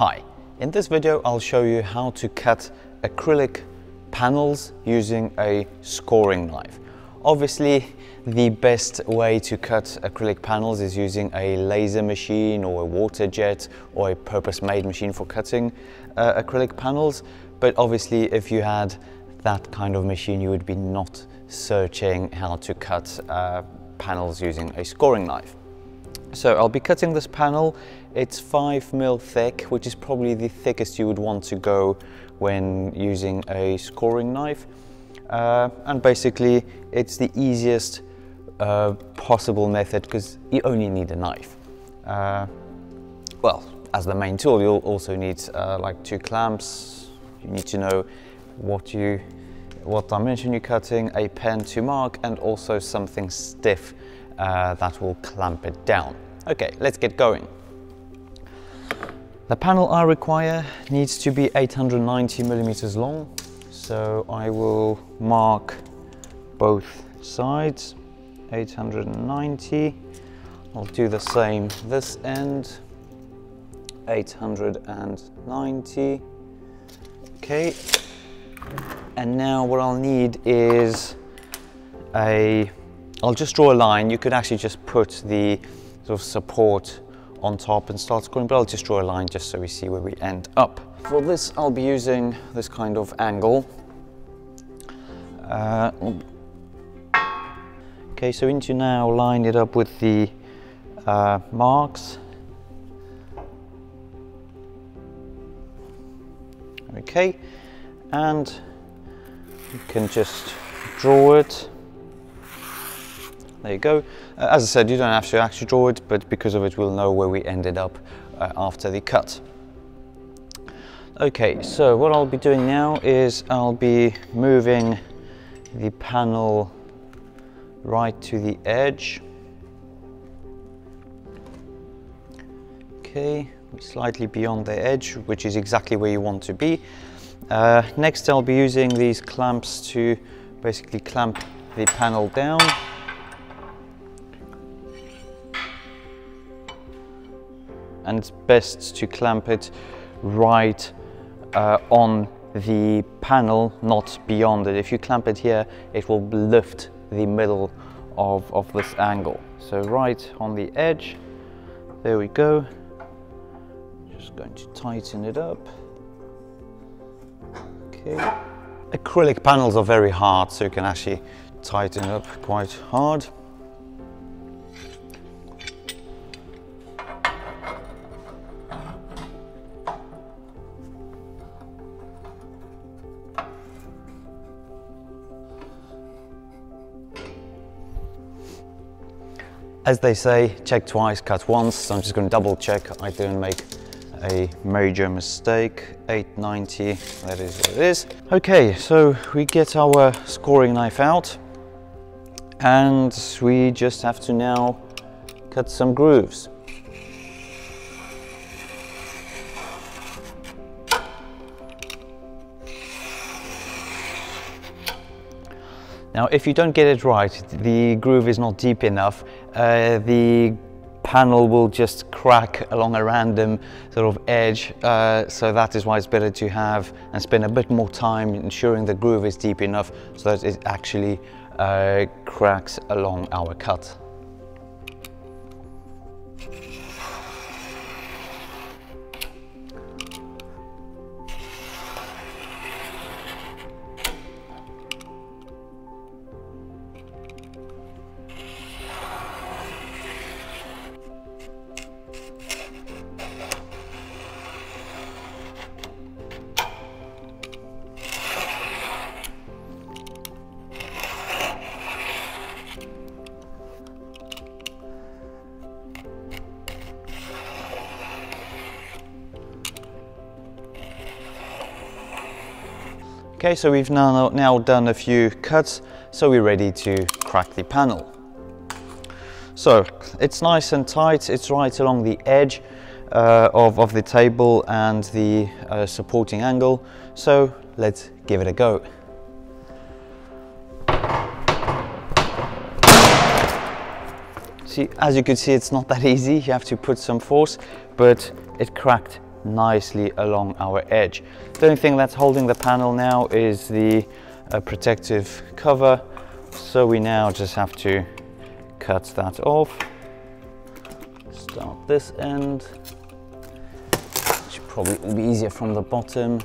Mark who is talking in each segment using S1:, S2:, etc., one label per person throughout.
S1: Hi, in this video I'll show you how to cut acrylic panels using a scoring knife. Obviously the best way to cut acrylic panels is using a laser machine or a water jet or a purpose-made machine for cutting acrylic panels, but obviously if you had that kind of machine you would be not searching how to cut panels using a scoring knife. So I'll be cutting this panel. It's 5mm thick, which is probably the thickest you would want to go when using a scoring knife. And basically it's the easiest possible method because you only need a knife. Well, as the main tool you'll also need like 2 clamps. You need to know what dimension you're cutting, a pen to mark, and also something stiff that will clamp it down. Okay, let's get going. The panel I require needs to be 890mm long, so I will mark both sides, 890. I'll do the same this end, 890. Okay, and now what I'll need is I'll just draw a line. You could actually just put the sort of support on top and start scoring, but I'll just draw a line just so we see where we end up. For this I'll be using this kind of angle. Okay, so we need to now line it up with the marks. Okay, and you can just draw it. There you go. As I said, you don't have to actually draw it, but because of it we'll know where we ended up after the cut. Okay, so what I'll be doing now is I'll be moving the panel right to the edge. Okay, slightly beyond the edge, which is exactly where you want to be. Next I'll be using these clamps to basically clamp the panel down. And it's best to clamp it right on the panel, not beyond it. If you clamp it here, it will lift the middle of this angle. So right on the edge, there we go. Just going to tighten it up. Okay. Acrylic panels are very hard, so you can actually tighten up quite hard. As they say, check twice, cut once, so I'm just going to double check I didn't make a major mistake. 890, that is what it is. Okay, so we get our scoring knife out and we just have to now cut some grooves. Now, if you don't get it right, the groove is not deep enough, the panel will just crack along a random sort of edge, so that is why it's better to have and spend a bit more time ensuring the groove is deep enough so that it actually cracks along our cut. Okay, so we've now done a few cuts, so we're ready to crack the panel. So it's nice and tight, it's right along the edge of the table and the supporting angle, so let's give it a go. See, as you can see, it's not that easy. You have to put some force, but it cracked nicely along our edge. The only thing that's holding the panel now is the protective cover, so we now just have to cut that off. Start this end, which probably will be easier from the bottom.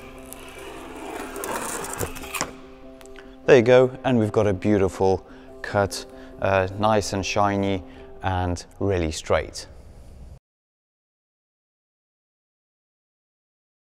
S1: There you go, and we've got a beautiful cut, nice and shiny and really straight.